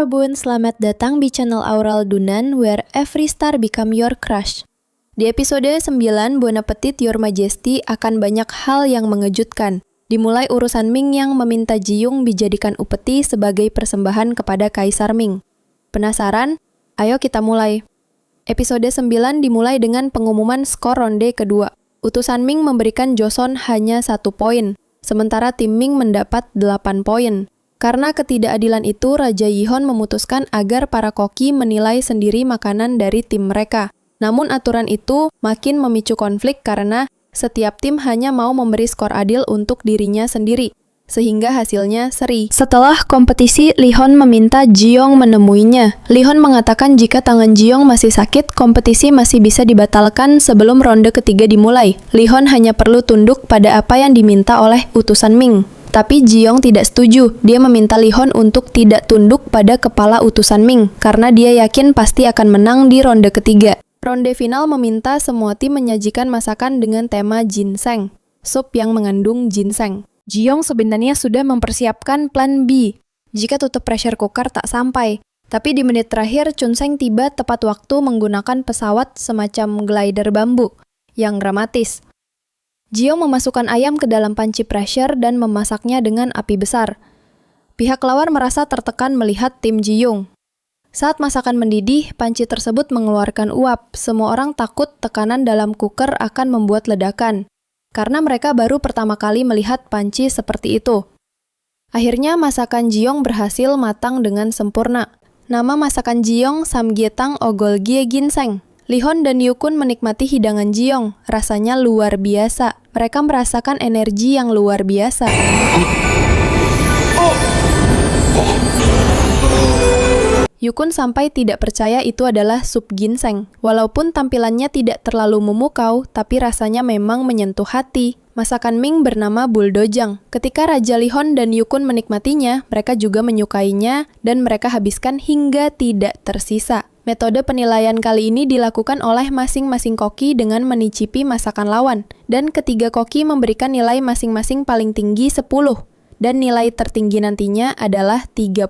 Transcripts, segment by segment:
Robun, selamat datang di channel Aural Dunan where every star become your crush. Di episode 9, Bon Appetit Your Majesty akan banyak hal yang mengejutkan. Dimulai urusan Ming yang meminta Ji-young dijadikan upeti sebagai persembahan kepada Kaisar Ming. Penasaran? Ayo kita mulai. Episode 9 dimulai dengan pengumuman skor ronde kedua. Utusan Ming memberikan Joseon hanya 1 poin, sementara tim Ming mendapat 8 poin. Karena ketidakadilan itu, Raja Yihon memutuskan agar para koki menilai sendiri makanan dari tim mereka. Namun aturan itu makin memicu konflik karena setiap tim hanya mau memberi skor adil untuk dirinya sendiri, sehingga hasilnya seri. Setelah kompetisi, Lee-hon meminta Ji-young menemuinya. Lee-hon mengatakan jika tangan Ji-young masih sakit, kompetisi masih bisa dibatalkan sebelum ronde ketiga dimulai. Lee-hon hanya perlu tunduk pada apa yang diminta oleh utusan Ming. Tapi Ji-young tidak setuju. Dia meminta Lee-hon untuk tidak tunduk pada kepala utusan Ming, karena dia yakin pasti akan menang di ronde ketiga. Ronde final meminta semua tim menyajikan masakan dengan tema ginseng, sup yang mengandung ginseng. Ji-young sebenarnya sudah mempersiapkan plan B jika tutup pressure cooker tak sampai. Tapi di menit terakhir, Chun-seng tiba tepat waktu menggunakan pesawat semacam glider bambu yang dramatis. Ji-young memasukkan ayam ke dalam panci pressure dan memasaknya dengan api besar. Pihak lawan merasa tertekan melihat tim Ji-young. Saat masakan mendidih, panci tersebut mengeluarkan uap. Semua orang takut tekanan dalam cooker akan membuat ledakan, karena mereka baru pertama kali melihat panci seperti itu. Akhirnya masakan Ji-young berhasil matang dengan sempurna. Nama masakan Ji-young Samgyetang Ogolgye Ginseng. Lee-hon dan Yoo-kun menikmati hidangan Ji-young. Rasanya luar biasa. Mereka merasakan energi yang luar biasa. Yoo-kun sampai tidak percaya itu adalah sup ginseng. Walaupun tampilannya tidak terlalu memukau, tapi rasanya memang menyentuh hati. Masakan Ming bernama buldojang. Ketika Raja Lee-hon dan Yoo-kun menikmatinya, mereka juga menyukainya dan mereka habiskan hingga tidak tersisa. Metode penilaian kali ini dilakukan oleh masing-masing koki dengan menicip masakan lawan, dan ketiga koki memberikan nilai masing-masing paling tinggi 10, dan nilai tertinggi nantinya adalah 30.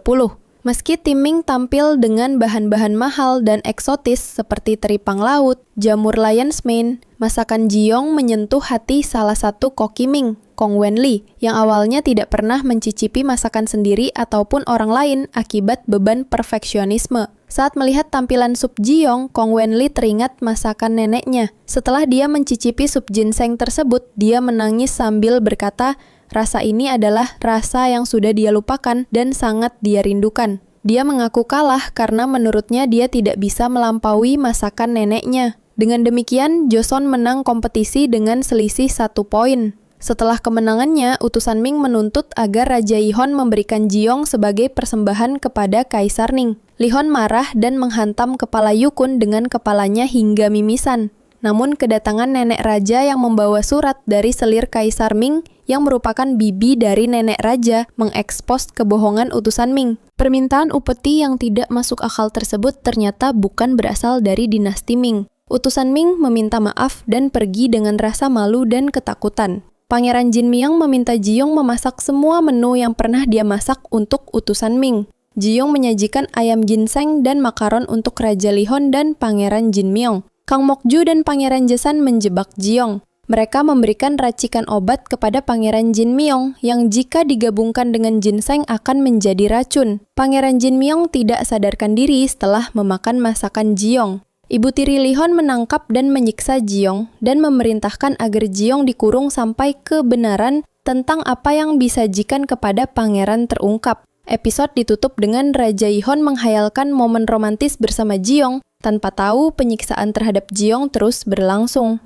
Meski tim Ming tampil dengan bahan-bahan mahal dan eksotis seperti teripang laut, jamur lion's mane, masakan Ji-young menyentuh hati salah satu koki Ming, Kong Wen-li, yang awalnya tidak pernah mencicipi masakan sendiri ataupun orang lain akibat beban perfeksionisme. Saat melihat tampilan sup Ji-young, Kong Wen-li teringat masakan neneknya. Setelah dia mencicipi sup ginseng tersebut, dia menangis sambil berkata, rasa ini adalah rasa yang sudah dia lupakan dan sangat dia rindukan. Dia mengaku kalah karena menurutnya dia tidak bisa melampaui masakan neneknya. Dengan demikian, Joseon menang kompetisi dengan selisih 1 poin. Setelah kemenangannya, utusan Ming menuntut agar Raja Yihon memberikan Ji-young sebagai persembahan kepada Kaisar Ming. Lee-hon marah dan menghantam kepala Yoo-kun dengan kepalanya hingga mimisan. Namun kedatangan nenek raja yang membawa surat dari selir Kaisar Ming yang merupakan bibi dari nenek raja mengekspos kebohongan utusan Ming. Permintaan upeti yang tidak masuk akal tersebut ternyata bukan berasal dari dinasti Ming. Utusan Ming meminta maaf dan pergi dengan rasa malu dan ketakutan. Pangeran Jinmyang meminta Ji-young memasak semua menu yang pernah dia masak untuk utusan Ming. Ji-young menyajikan ayam ginseng dan makaron untuk Raja Lee-hon dan Pangeran Jinmyong. Kang Mok-ju dan Pangeran Jesan menjebak Ji-young. Mereka memberikan racikan obat kepada Pangeran Jinmyong yang jika digabungkan dengan ginseng akan menjadi racun. Pangeran Jinmyong tidak sadarkan diri setelah memakan masakan Ji-young. Ibu tiri Lee-hon menangkap dan menyiksa Ji-young dan memerintahkan agar Ji-young dikurung sampai kebenaran tentang apa yang disajikan kepada pangeran terungkap. Episode ditutup dengan Raja Yihon menghayalkan momen romantis bersama Ji-young tanpa tahu penyiksaan terhadap Ji-young terus berlangsung.